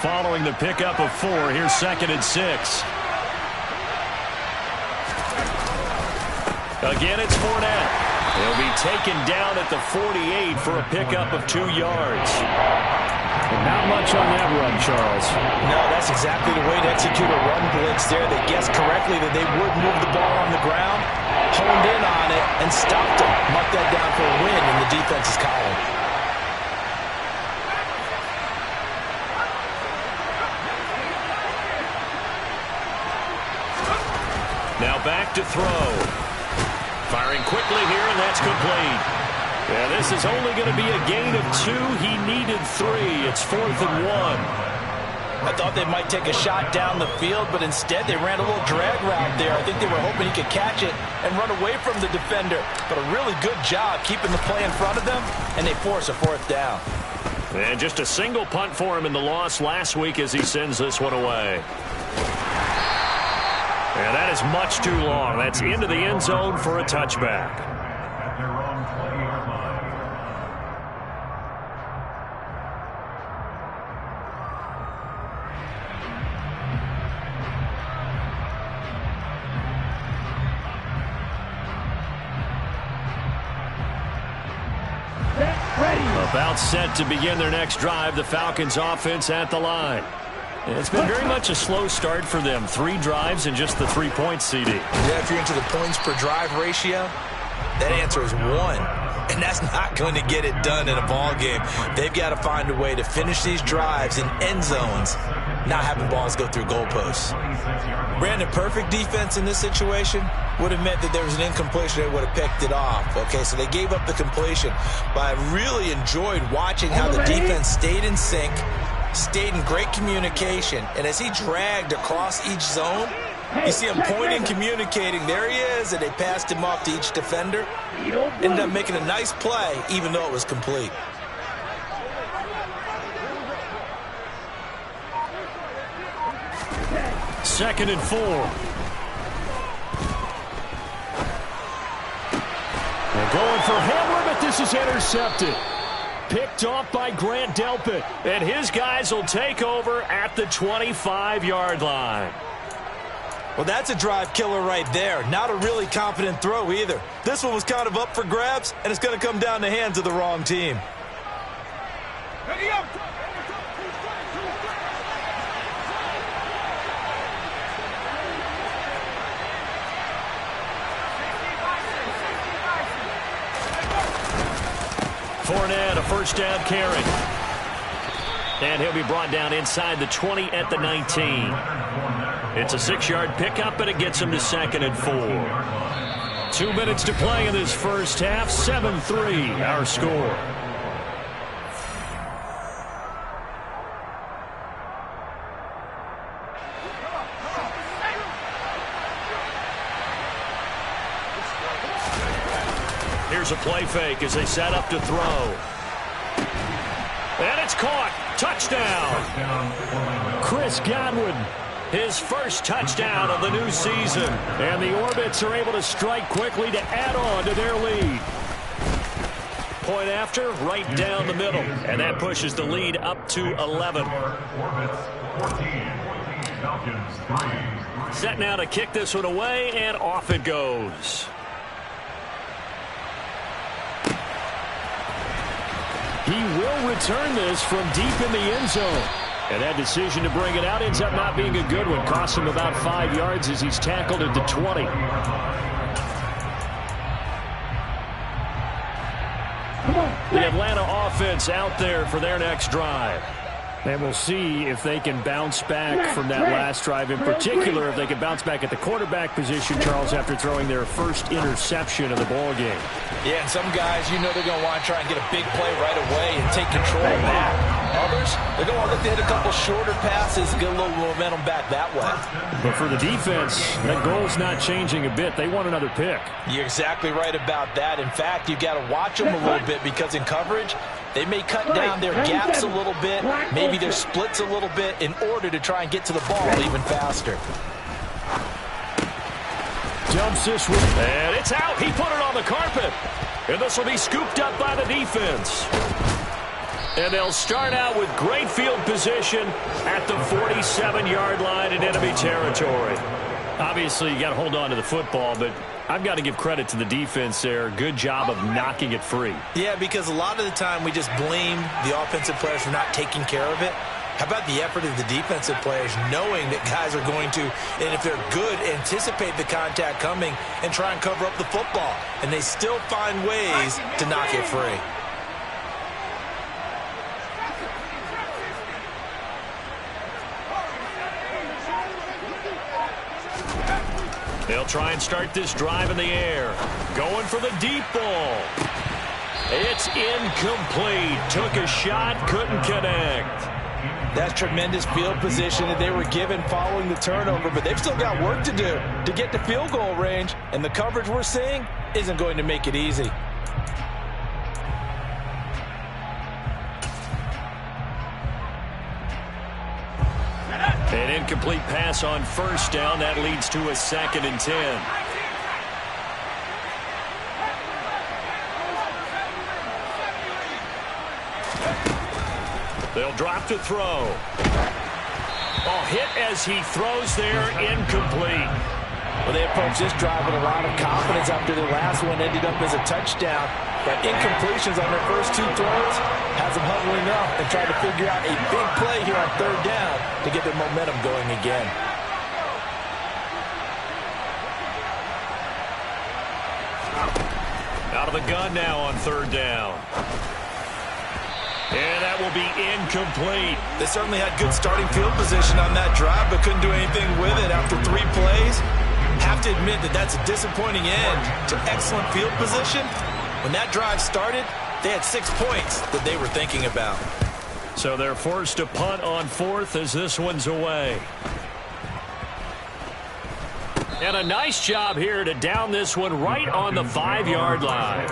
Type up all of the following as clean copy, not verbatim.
following the pickup of 4. Here's 2nd and 6. Again, it's Fournette. He'll be taken down at the 48 for a pickup of 2 yards. And not much on that run, Charles. No, that's exactly the way to execute a run blitz there. They guessed correctly that they would move the ball on the ground, honed in on it, and stopped them. Marked that down for a win in the defense's column. Now back to throw. Firing quickly here, and that's complete. Yeah, this is only going to be a gain of 2. He needed 3. It's 4th and 1. I thought they might take a shot down the field, but instead they ran a little drag route there. I think they were hoping he could catch it and run away from the defender. But a really good job keeping the play in front of them, and they force a 4th down. And just a single punt for him in the loss last week as he sends this one away. And that is much too long. That's into the end zone for a touchback. About set to begin their next drive, the Falcons offense at the line. It's been very much a slow start for them. 3 drives and just the 3 points, CD. Yeah, if you're into the points per drive ratio, that answer is 1. And that's not going to get it done in a ball game. They've got to find a way to finish these drives in end zones, not having balls go through goalposts. Brandon, perfect defense in this situation would have meant that there was an incompletion. They would have picked it off. Okay, so they gave up the completion. But I really enjoyed watching how the defense stayed in sync, stayed in great communication, and as he dragged across each zone, you see him pointing, communicating. There he is, and they passed him off to each defender. Ended up making a nice play, even though it was complete. Second and 4. They're going for Hamler, but this is intercepted. Picked off by Grant Delpit. And his guys will take over at the 25-yard line. Well, that's a drive killer right there. Not a really confident throw either. This one was kind of up for grabs, and it's going to come down the hands of the wrong team. Fournette, a first down carry. And he'll be brought down inside the 20 at the 19. It's a 6-yard pickup, and it gets him to 2nd and 4. 2 minutes to play in this first half. 7-3, our score. Here's a play fake as they set up to throw. And it's caught. Touchdown. Chris Godwin, his first touchdown of the new season. And the Orbits are able to strike quickly to add on to their lead. Point after, right down the middle. And that pushes the lead up to 11. Set now to kick this one away, and off it goes. He will return this from deep in the end zone. And that decision to bring it out ends up not being a good one. Costs him about 5 yards as he's tackled at the 20. The Atlanta offense out there for their next drive. And we'll see if they can bounce back from that last drive. In particular, if they can bounce back at the quarterback position, Charles, after throwing their first interception of the ball game. Yeah, and some guys, you know they're going to want to try and get a big play right away and take control of that. Others, they're going to want to look to hit a couple shorter passes and get a little momentum back that way. But for the defense, that goal's not changing a bit. They want another pick. You're exactly right about that. In fact, you've got to watch them a little bit because in coverage, they may cut down their gaps a little bit, maybe their splits a little bit in order to try and get to the ball even faster. Jumps this one, and it's out. He put it on the carpet. And this will be scooped up by the defense. And they'll start out with great field position at the 47-yard line in enemy territory. Obviously, you got to hold on to the football, but I've got to give credit to the defense there. Good job of knocking it free. Yeah, because a lot of the time we just blame the offensive players for not taking care of it. How about the effort of the defensive players knowing that guys are going to, and if they're good, anticipate the contact coming and try and cover up the football. And they still find ways to knock it free. They'll try and start this drive in the air. Going for the deep ball. It's incomplete. Took a shot, couldn't connect. That's tremendous field position that they were given following the turnover, but they've still got work to do to get to field goal range, and the coverage we're seeing isn't going to make it easy. An incomplete pass on first down. That leads to a 2nd and 10. They'll drop to throw. Oh, hit as he throws there, incomplete. Well, they approached this drive with a lot of confidence after their last one ended up as a touchdown. But incompletions on their first 2 throws has them huddling up and trying to figure out a big play here on 3rd down to get their momentum going again. Out of the gun now on 3rd down. And that will be incomplete. They certainly had good starting field position on that drive, but couldn't do anything with it after 3 plays. Have to admit that that's a disappointing end to excellent field position. When that drive started, they had 6 points that they were thinking about. So they're forced to punt on 4th as this one's away. And a nice job here to down this one right on the 5-yard line.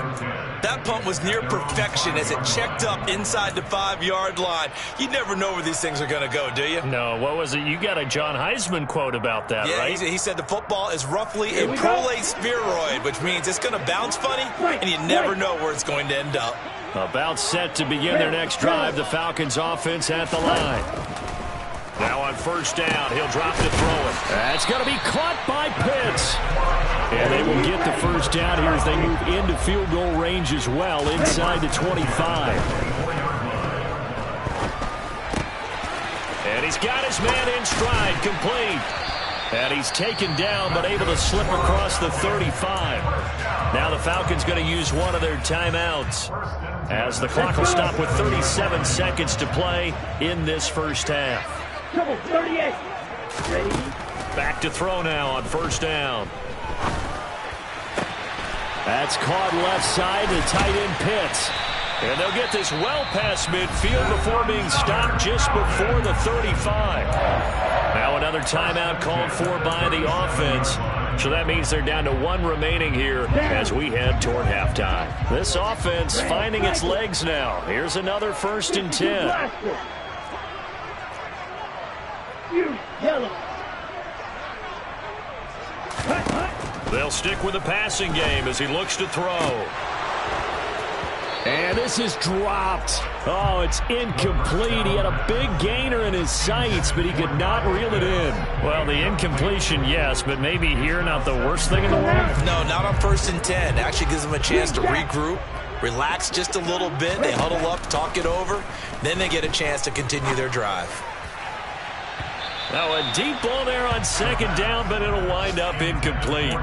That punt was near perfection as it checked up inside the 5-yard line. You never know where these things are going to go, do you? No, what was it? You got a John Heisman quote about that, right? He said the football is roughly a prolate spheroid, which means it's going to bounce funny, and you never know where it's going to end up. About set to begin their next drive, the Falcons offense at the line. Now on 1st down, he'll drop to throw it. That's going to be caught by Pitts. And they will get the 1st down here as they move into field goal range as well, inside the 25. And he's got his man in stride, complete. And he's taken down, but able to slip across the 35. Now the Falcons going to use one of their timeouts, as the clock will stop with 37 seconds to play in this 1st half. 38. Ready? Back to throw now on 1st down. That's caught left side to tight end Pitts. And they'll get this well past midfield before being stopped just before the 35. Now another timeout called for by the offense. So that means they're down to 1 remaining here as we head toward halftime. This offense finding its legs now. Here's another 1st and 10. Yellow. They'll stick with the passing game as he looks to throw. And this is dropped. Oh, it's incomplete. He had a big gainer in his sights, but he could not reel it in. Well, the incompletion, yes, but maybe here not the worst thing in the world? No, not on 1st and 10. Actually gives them a chance to regroup, relax just a little bit. They huddle up, talk it over. Then they get a chance to continue their drive. Now a deep ball there on 2nd down, but it'll wind up incomplete.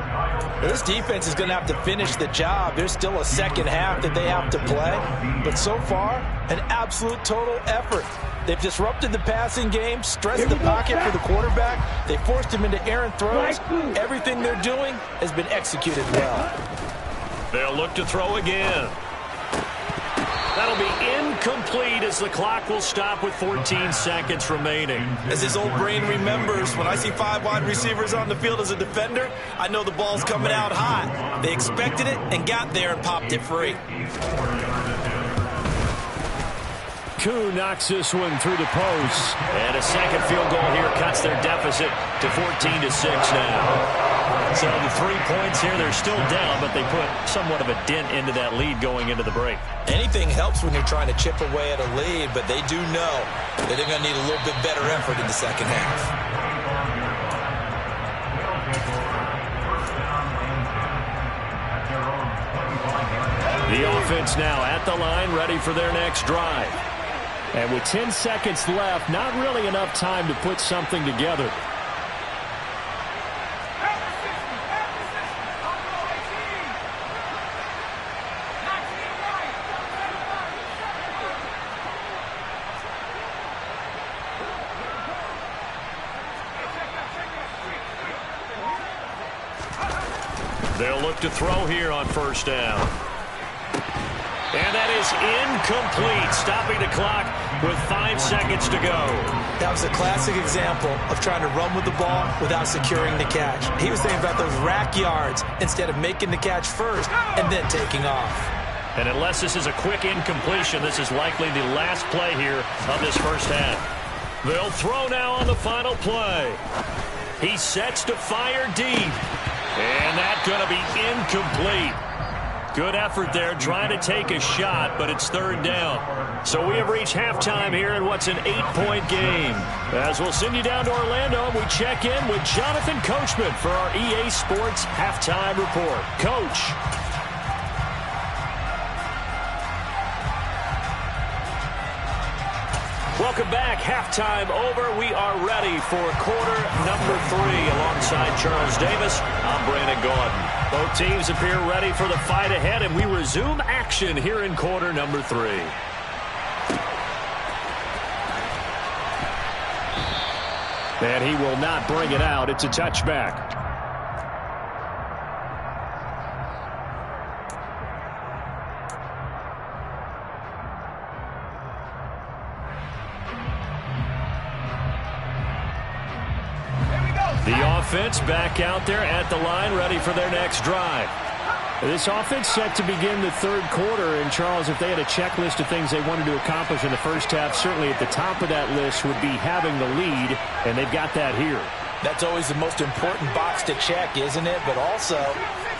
This defense is going to have to finish the job. There's still a 2nd half that they have to play. But so far, an absolute total effort. They've disrupted the passing game, stressed the pocket for the quarterback. They forced him into errant throws. Everything they're doing has been executed well. They'll look to throw again. That'll be incomplete as the clock will stop with 14 seconds remaining. As his old brain remembers, when I see 5 wide receivers on the field as a defender, I know the ball's coming out hot. They expected it and got there and popped it free. Koo knocks this one through the post. And a 2nd field goal here cuts their deficit to 14-6 now. So the 3 points here, they're still down, but they put somewhat of a dent into that lead going into the break. Anything helps when you're trying to chip away at a lead, but they do know that they're going to need a little bit better effort in the second half. The offense now at the line, ready for their next drive. And with 10 seconds left, not really enough time to put something together. They'll look to throw here on first down. And that is incomplete, stopping the clock with 5 seconds to go. That was a classic example of trying to run with the ball without securing the catch. He was thinking about those rack yards instead of making the catch first and then taking off. And unless this is a quick incompletion, this is likely the last play here of this first half. They'll throw now on the final play. He sets to fire deep. And that's going to be incomplete. Good effort there trying to take a shot, but it's third down. So we have reached halftime here in what's an 8-point game. As we'll send you down to Orlando, we check in with Jonathan Coachman for our EA Sports Halftime Report. Coach. Welcome back. Halftime over. We are ready for quarter number 3 alongside Charles Davis. I'm Brandon Gaudin. Both teams appear ready for the fight ahead, and we resume action here in quarter number 3. And he will not bring it out. It's a touchback. The offense back out there at the line, ready for their next drive. This offense set to begin the third quarter. And, Charles, if they had a checklist of things they wanted to accomplish in the first half, certainly at the top of that list would be having the lead, and they've got that here. That's always the most important box to check, isn't it? But also,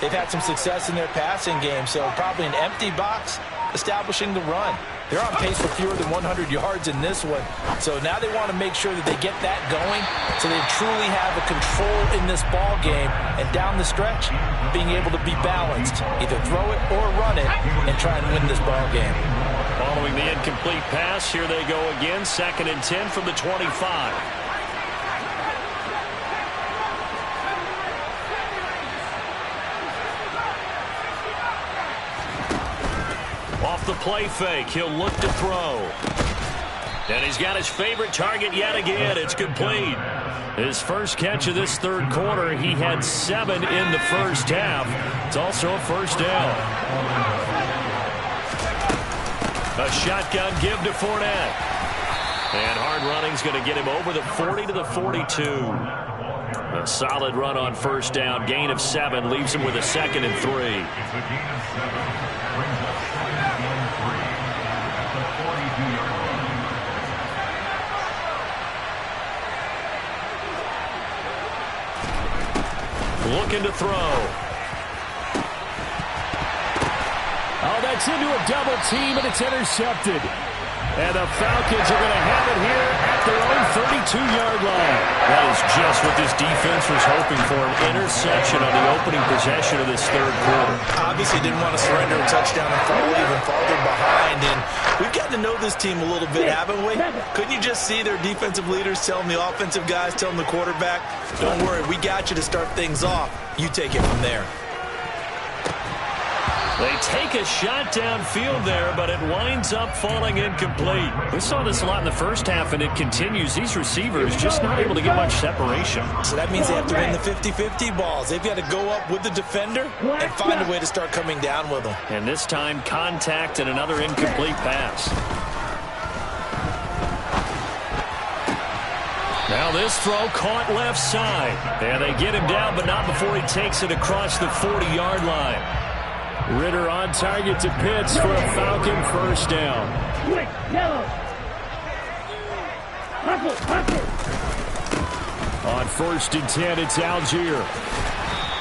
they've had some success in their passing game, so probably an empty box establishing the run. They're on pace for fewer than 100 yards in this one. So now they want to make sure that they get that going so they truly have a control in this ball game. And down the stretch, being able to be balanced. Either throw it or run it and try and win this ball game. Following the incomplete pass, here they go again. 2nd and 10 from the 25. Off the play fake, he'll look to throw. And he's got his favorite target yet again. It's complete. His first catch of this third quarter, he had 7 in the first half. It's also a first down. A shotgun give to Fournette. And hard running's going to get him over the 40 to the 42. A solid run on first down. Gain of 7 leaves him with a 2nd and 3. Looking to throw. Oh, that's into a double team, and it's intercepted. And the Falcons are going to have it here at their own 32-yard line. That is just what this defense was hoping for, an interception on the opening possession of this third quarter. Obviously didn't want to surrender a touchdown and fall even farther behind. And we've got to know this team a little bit, haven't we? Couldn't you just see their defensive leaders telling the offensive guys, telling the quarterback, don't worry, we got you to start things off. You take it from there. They take a shot downfield there, but it winds up falling incomplete. We saw this a lot in the first half, and it continues. These receivers just not able to get much separation. So that means they have to win the 50-50 balls. They've got to go up with the defender and find a way to start coming down with them. And this time, contact and another incomplete pass. Now this throw caught left side. And they get him down, but not before he takes it across the 40-yard line. Ritter on target to Pitts for a Falcon first down. Quick, yellow. Hustle. On 1st and 10, it's Algier.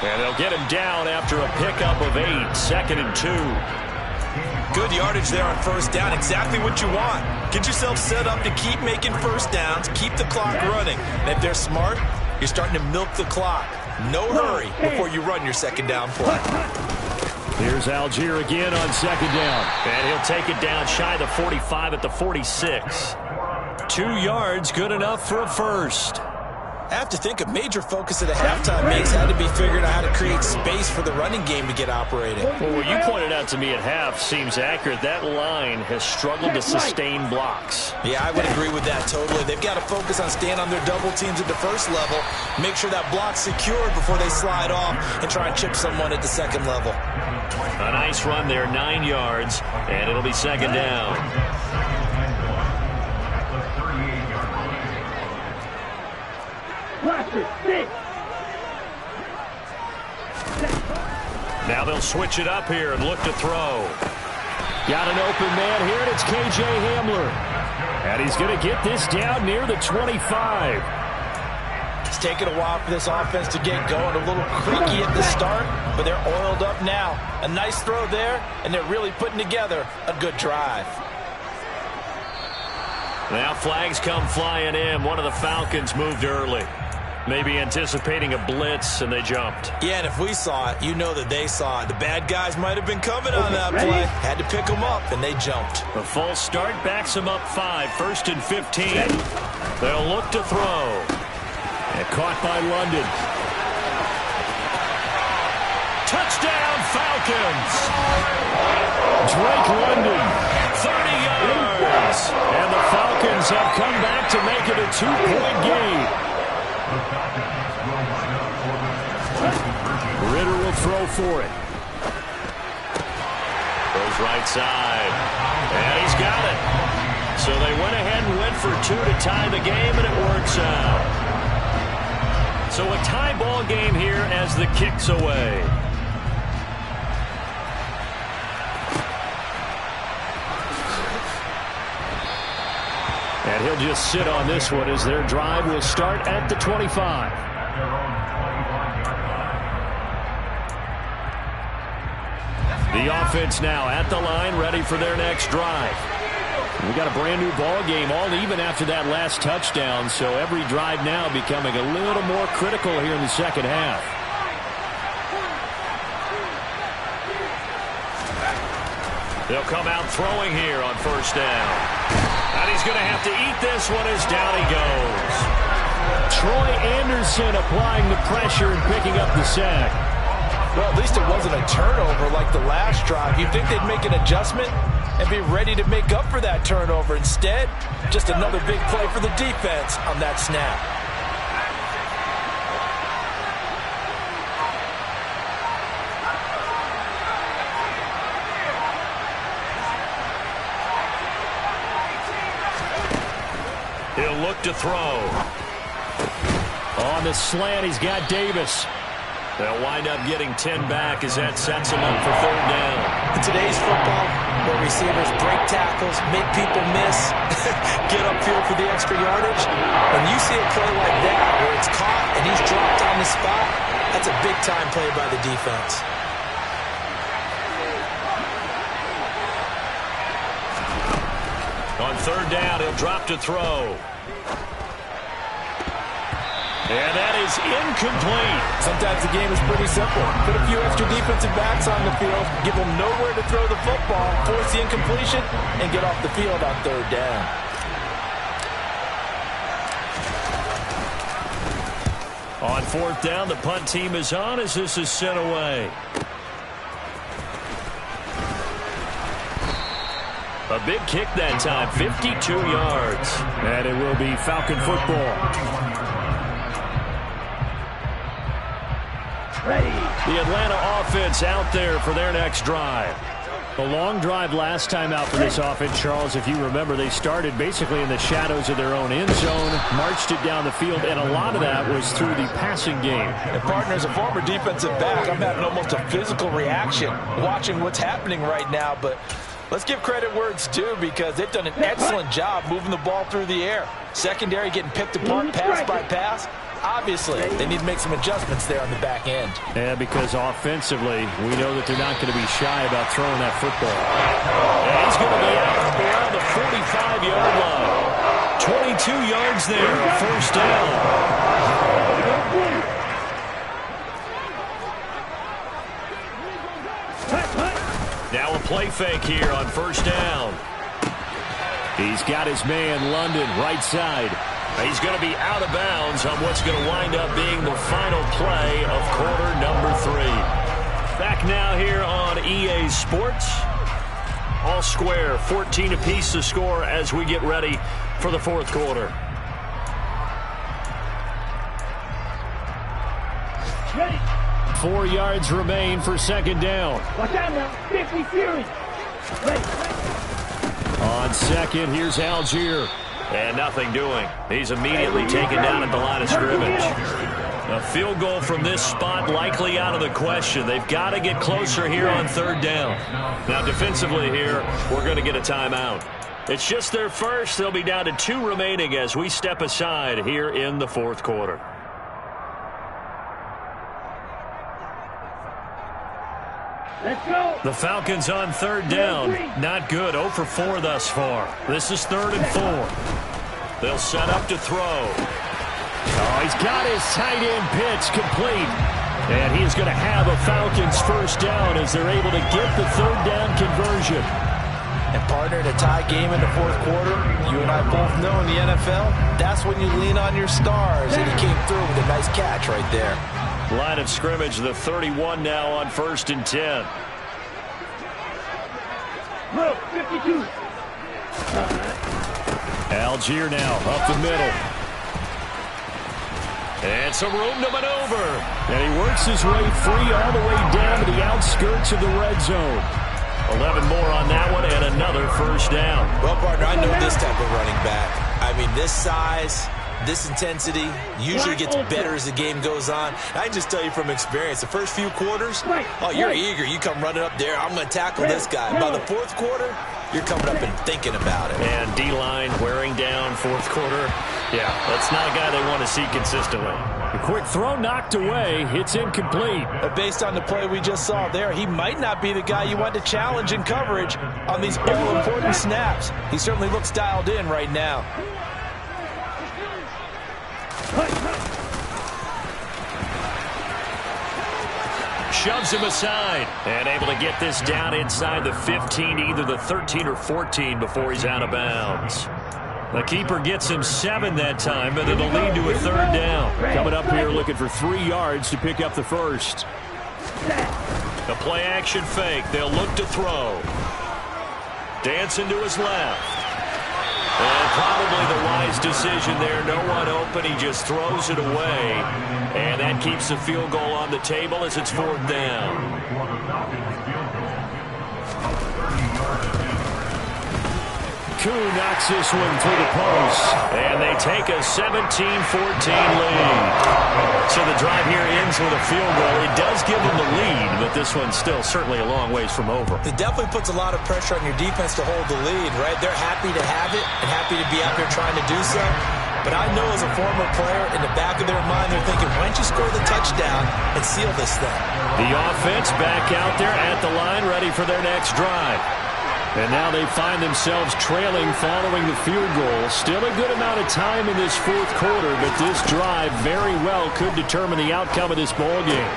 And they'll get him down after a pickup of 8, 2nd and 2. Good yardage there on first down. Exactly what you want. Get yourself set up to keep making first downs, keep the clock running. And if they're smart, you're starting to milk the clock. No hurry before you run your second down play. Here's Algier again on second down. And he'll take it down shy of the 45 at the 46. 2 yards, good enough for a first. I have to think a major focus of the halftime makes had to be figuring out how to create space for the running game to get operating. Well, what you pointed out to me at half seems accurate. That line has struggled to sustain blocks. Yeah, I would agree with that totally. They've got to focus on staying on their double teams at the first level, make sure that block's secured before they slide off and try and chip someone at the second level. A nice run there, 9 yards, and it'll be second down. Now they'll switch it up here and look to throw. Got an open man here, and it's K.J. Hamler. And he's going to get this down near the 25. It's taken a while for this offense to get going. A little creaky at the start, but they're oiled up now. A nice throw there, and they're really putting together a good drive. Now flags come flying in. One of the Falcons moved early. Maybe anticipating a blitz, and they jumped. Yeah, and if we saw it, you know that they saw it. The bad guys might have been coming on that play. Had to pick them up, and they jumped. A false start backs them up 5, 1st and 15. They'll look to throw. And caught by London. Touchdown, Falcons! Drake London, 30 yards. And the Falcons have come back to make it a 2-point game. Ritter will throw for it. Goes right side. And he's got it. So they went ahead and went for 2 to tie the game, and it works out. So a tie ball game here as the kick's away. And he'll just sit on this one as their drive will start at the 25. The offense now at the line, ready for their next drive. We got a brand new ball game, all even after that last touchdown, so every drive now becoming a little more critical here in the second half. They'll come out throwing here on first down. And he's going to have to eat this one as down he goes. Troy Anderson applying the pressure and picking up the sack. Well, at least it wasn't a turnover like the last drive. You'd think they'd make an adjustment and be ready to make up for that turnover. Instead, just another big play for the defense on that snap. He'll look to throw. On the slant, he's got Davis. They'll wind up getting 10 back as that sets him up for third down. In today's football, where receivers break tackles, make people miss, get upfield for the extra yardage, when you see a play like that where it's caught and he's dropped on the spot, that's a big-time play by the defense. On third down, he'll drop to throw. And that is incomplete. Sometimes the game is pretty simple. Put a few extra defensive backs on the field, give them nowhere to throw the football, force the incompletion, and get off the field on third down. On fourth down, the punt team is on as this is sent away. A big kick that time, 52 yards. And it will be Falcon football. Ready. The Atlanta offense out there for their next drive. A long drive last time out for this offense, Charles. If you remember, they started basically in the shadows of their own end zone, marched it down the field, and a lot of that was through the passing game. And partner, as a former defensive back, I'm having almost a physical reaction watching what's happening right now, but let's give credit where it's due because they've done an excellent job moving the ball through the air. Secondary getting picked apart pass by pass. obviously, they need to make some adjustments there on the back end. Yeah, because offensively, we know that they're not going to be shy about throwing that football. And he's going to be out around the 45-yard line. 22 yards there, a first down. Now a play fake here on first down. He's got his man, London, right side. He's going to be out of bounds on what's going to wind up being the final play of quarter number 3. Back now here on EA Sports. All square, 14 apiece to score as we get ready for the fourth quarter. Ready. 4 yards remain for second down. Watch out now. 50 series. Ready. On second, here's Algier. And nothing doing. He's immediately taken down at the line of scrimmage. A field goal from this spot likely out of the question. They've got to get closer here on third down. Now defensively here, we're going to get a timeout. It's just their first. They'll be down to 2 remaining as we step aside here in the fourth quarter. Let's go. The Falcons on third down. Not good. 0 for 4 thus far. This is 3rd and 4. They'll set up to throw. Oh, he's got his tight end pitch complete. And he is going to have a Falcons first down as they're able to get the third down conversion. And partner, in a tie game in the fourth quarter, you and I both know in the NFL, that's when you lean on your stars. And he came through with a nice catch right there. Line of scrimmage, the 31 now on 1st and 10. Look, 52. Algier now up the middle. And some room to maneuver. And he works his way free all the way down to the outskirts of the red zone. 11 more on that one and another first down. Well, partner, I know this type of running back. I mean, this size, this intensity usually gets better as the game goes on. I can just tell you from experience, the first few quarters, oh, you're eager. You come running up there, I'm going to tackle this guy. By the fourth quarter, you're coming up and thinking about it. And D-line wearing down fourth quarter. Yeah, that's not a guy they want to see consistently. A quick throw knocked away. It's incomplete. But based on the play we just saw there, he might not be the guy you want to challenge in coverage on these all-important snaps. He certainly looks dialed in right now. Shoves him aside and able to get this down inside the 15, either the 13 or 14 before he's out of bounds. The keeper gets him 7 that time, but it'll lead to a third down. Coming up here looking for 3 yards to pick up the first. The play action fake. They'll look to throw. Dancing to his left. And probably the wise decision there. No one open. He just throws it away. And that keeps the field goal on the table as it's 4th down. Koo knocks this one through the post. And they take a 17-14 lead. So the drive here ends with a field goal. It does give them the lead, but this one's still certainly a long ways from over. It definitely puts a lot of pressure on your defense to hold the lead, right? They're happy to have it and happy to be out there trying to do so. But I know as a former player, in the back of their mind, they're thinking, why don't you score the touchdown and seal this thing? The offense back out there at the line, ready for their next drive. And now they find themselves trailing following the field goal. Still a good amount of time in this fourth quarter, but this drive very well could determine the outcome of this ball game.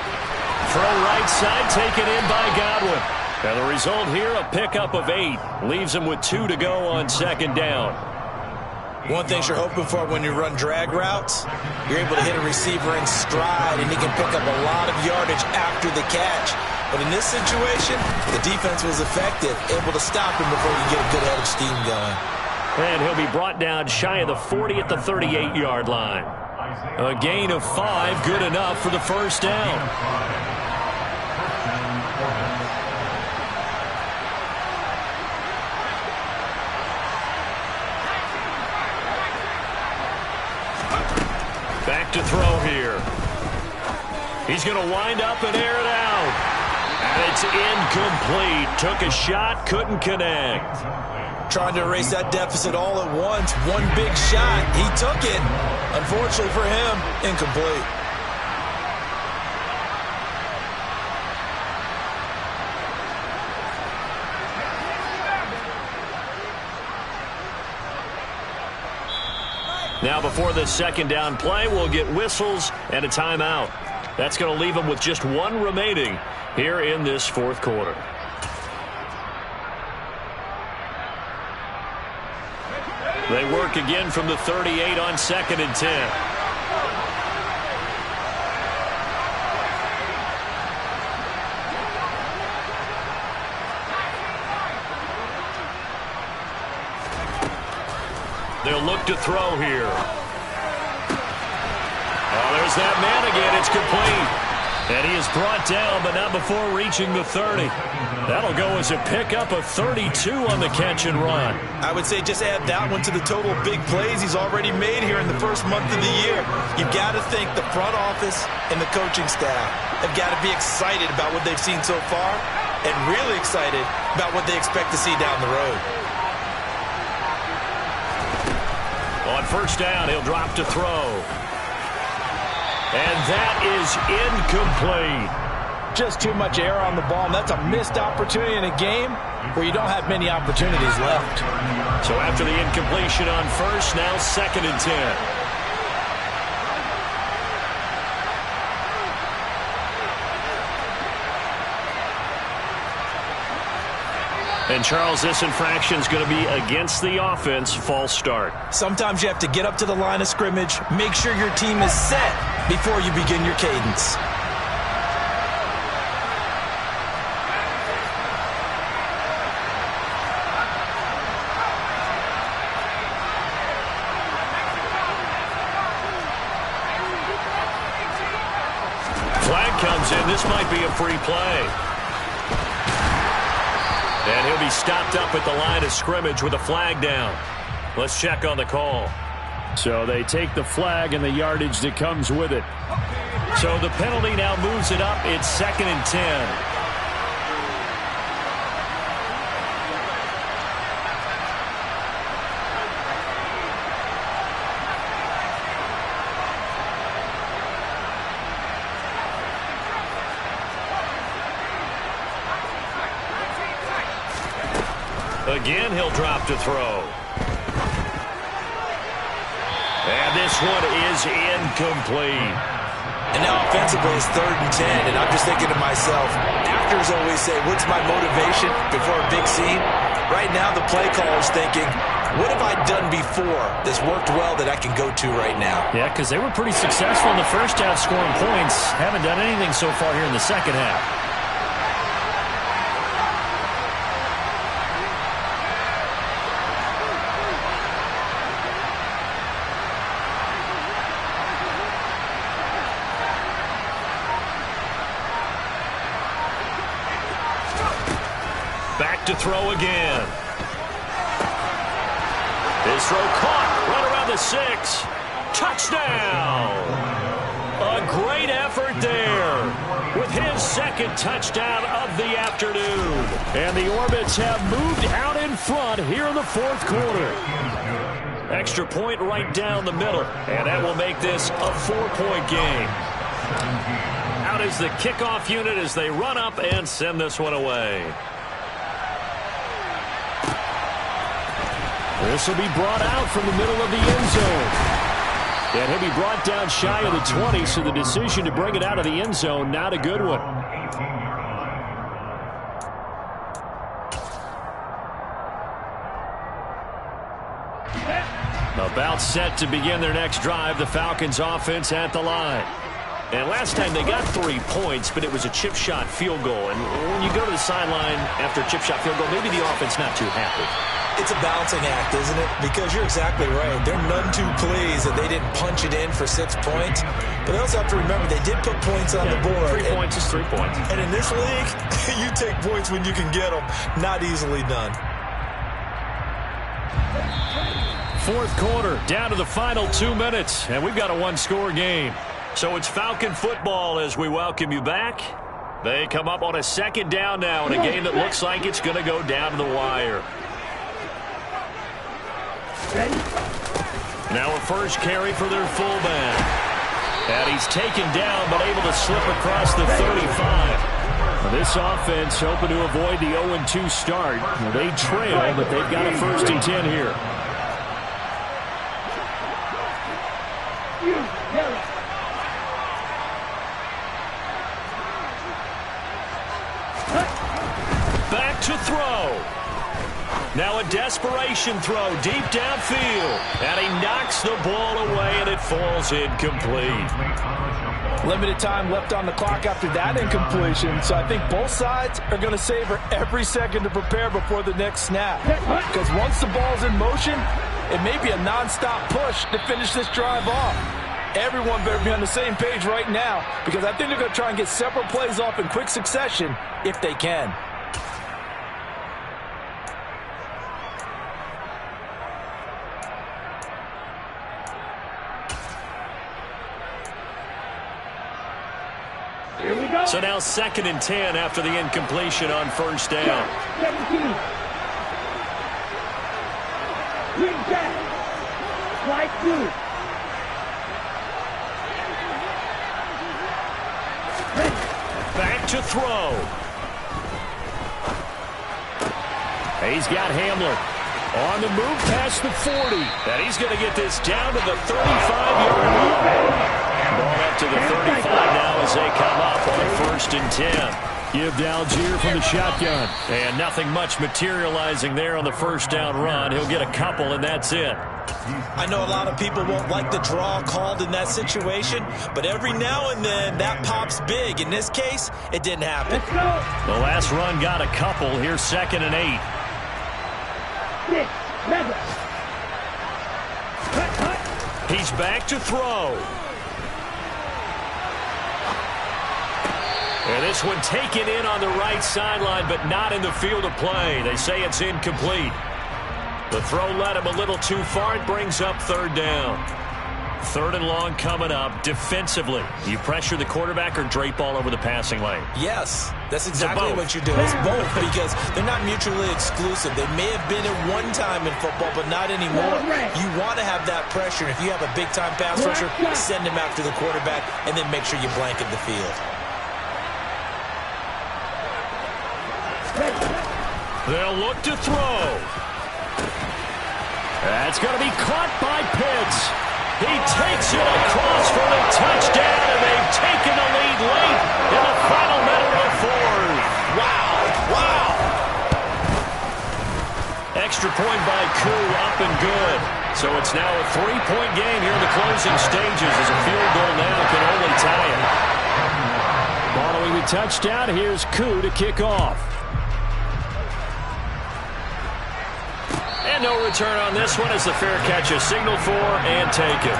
Throw right side, taken in by Godwin. And the result here, a pickup of 8. Leaves them with 2 to go on second down. One thing you're hoping for when you run drag routes, you're able to hit a receiver in stride, and he can pick up a lot of yardage after the catch. But in this situation, the defense was effective, able to stop him before you get a good head of steam going. And he'll be brought down shy of the 40 at the 38-yard line. A gain of 5, good enough for the first down. Back to throw here. He's going to wind up and air it out. And it's incomplete. Took a shot, couldn't connect. Trying to erase that deficit all at once. One big shot. He took it. Unfortunately for him, incomplete. Now before this second down play, we'll get whistles and a timeout. That's going to leave them with just one remaining here in this fourth quarter. They work again from the 38 on 2nd and 10. They'll look to throw here. Oh, there's that man again. It's complete. And he is brought down, but not before reaching the 30. That'll go as a pickup of 32 on the catch and run. I would say just add that one to the total big plays he's already made here in the first month of the year. You've got to think the front office and the coaching staff have got to be excited about what they've seen so far and really excited about what they expect to see down the road. On first down, he'll drop to throw. And that is incomplete. Just too much air on the ball, and that's a missed opportunity in a game where you don't have many opportunities left. So after the incompletion on first, now 2nd and 10. And, Charles, this infraction is going to be against the offense, false start. Sometimes you have to get up to the line of scrimmage, make sure your team is set before you begin your cadence. Flag comes in. This might be a free play. And he'll be stopped up at the line of scrimmage with a flag down. Let's check on the call. So they take the flag and the yardage that comes with it. So the penalty now moves it up. It's 2nd and 10. Again, he'll drop to throw. And this one is incomplete. And now offensively it's 3rd and 10, and I'm just thinking to myself, actors always say, what's my motivation before a big scene? Right now the play caller's thinking, what have I done before that's worked well that I can go to right now? Yeah, because they were pretty successful in the first half scoring points. Haven't done anything so far here in the second half. Back to throw again. His throw caught right around the 6. Touchdown! A great effort there with his 2nd touchdown of the afternoon. And the Orbits have moved out in front here in the fourth quarter. Extra point right down the middle, and that will make this a 4-point game. Out is the kickoff unit as they run up and send this one away. This will be brought out from the middle of the end zone. And he'll be brought down shy of the 20, so the decision to bring it out of the end zone, not a good one. About set to begin their next drive, the Falcons offense at the line. And last time they got 3 points, but it was a chip shot field goal. And when you go to the sideline after a chip shot field goal, maybe the offense not too happy. It's a balancing act, isn't it? Because you're exactly right. They're none too pleased that they didn't punch it in for 6 points. But they also have to remember they did put points on the board. 3 points is 3 points. And in this league, you take points when you can get them. Not easily done. Fourth quarter, down to the final 2 minutes, and we've got a one-score game. So it's Falcon football as we welcome you back. They come up on a second down now in a game that looks like it's going to go down to the wire. Now a first carry for their fullback. And he's taken down but able to slip across the 35. This offense hoping to avoid the 0-2 start. They trail, but they've got a 1st and 10 here. Back to throw. Now a desperation throw deep downfield. And he knocks the ball away, and it falls incomplete. Limited time left on the clock after that incompletion, so I think both sides are going to savor every second to prepare before the next snap. Because once the ball's in motion, it may be a non-stop push to finish this drive off. Everyone better be on the same page right now, because I think they're going to try and get several plays off in quick succession if they can. So now 2nd and 10 after the incompletion on 1st down. 17. Green back. Slide 2. Back to throw. He's got Hamler on the move past the 40. And he's going to get this down to the 35-yard line. Ball up to the 35 now as they come up on 1st and 10. Give to Algier from the shotgun. And nothing much materializing there on the 1st down run. He'll get a couple, and that's it. I know a lot of people won't like the draw called in that situation, but every now and then that pops big. In this case, it didn't happen. Let's go. The last run got a couple. Here's 2nd and 8. 6, 7. He's back to throw. And this one taken in on the right sideline, but not in the field of play. They say it's incomplete. The throw led him a little too far. It brings up 3rd down. 3rd and long coming up. Defensively, you pressure the quarterback or drape all over the passing lane? Yes, that's exactly what you do. It's both, because they're not mutually exclusive. They may have been at one time in football, but not anymore. You want to have that pressure. If you have a big-time pass rusher, send him after the quarterback, and then make sure you blanket the field. They'll look to throw. That's going to be caught by Pitts. He takes it across for the touchdown, and they've taken the lead late in the final minute of the 4th. Wow, wow. Extra point by Koo, up and good. So it's now a 3-point game here in the closing stages as a field goal now can only tie it. Following the touchdown, here's Koo to kick off. And no return on this one as the fair catch is signaled for and taken.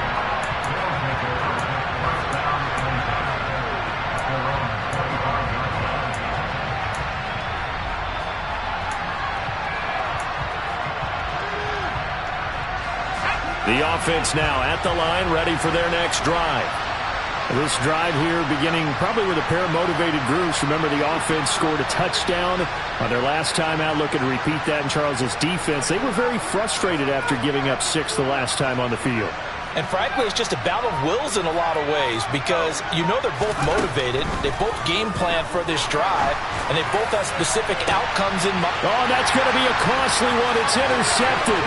The offense now at the line, ready for their next drive. This drive here beginning probably with a pair of motivated groups. Remember, the offense scored a touchdown on their last time out. Looking to repeat that in Charles's defense. They were very frustrated after giving up 6 the last time on the field. And frankly, it's just a battle of wills in a lot of ways, because you know they're both motivated. They both game plan for this drive, and they both have specific outcomes in mind. Oh, that's going to be a costly one. It's intercepted.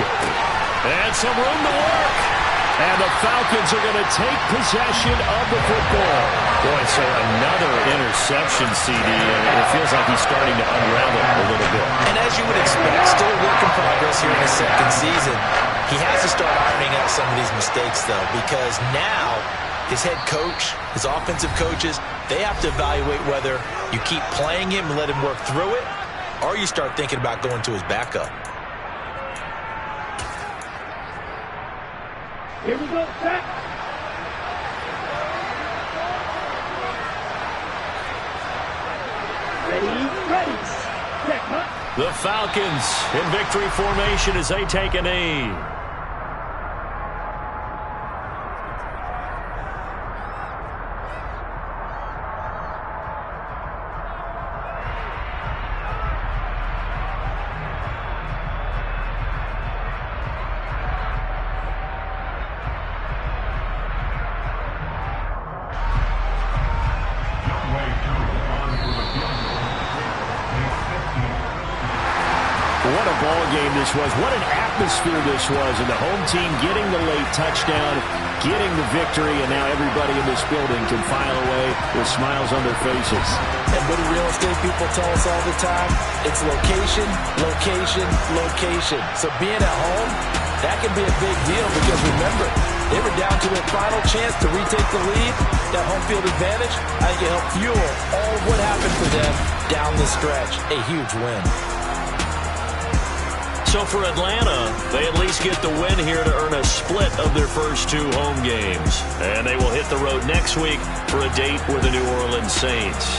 And some room to work. And the Falcons are going to take possession of the football. Boy, so another interception, CD. It feels like he's starting to unravel a little bit. And as you would expect, still a work in progress here in his 2nd season. He has to start ironing out some of these mistakes, though, because now his head coach, his offensive coaches, they have to evaluate whether you keep playing him and let him work through it, or you start thinking about going to his backup. Here we go, set. Ready. Set, cut. The Falcons in victory formation as they take a knee. What a ball game this was. What an atmosphere this was. And the home team getting the late touchdown, getting the victory, and now everybody in this building can file away with smiles on their faces. And what do real estate people tell us all the time? It's location, location, location. So being at home, that can be a big deal because remember, they were down to their final chance to retake the lead. That home field advantage, I think it helped fuel all of what happened for them down the stretch. A huge win. So for Atlanta, they at least get the win here to earn a split of their first 2 home games. And they will hit the road next week for a date with the New Orleans Saints.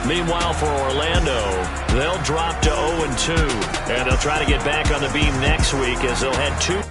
Meanwhile, for Orlando, they'll drop to 0-2, and they'll try to get back on the beam next week as they'll head 2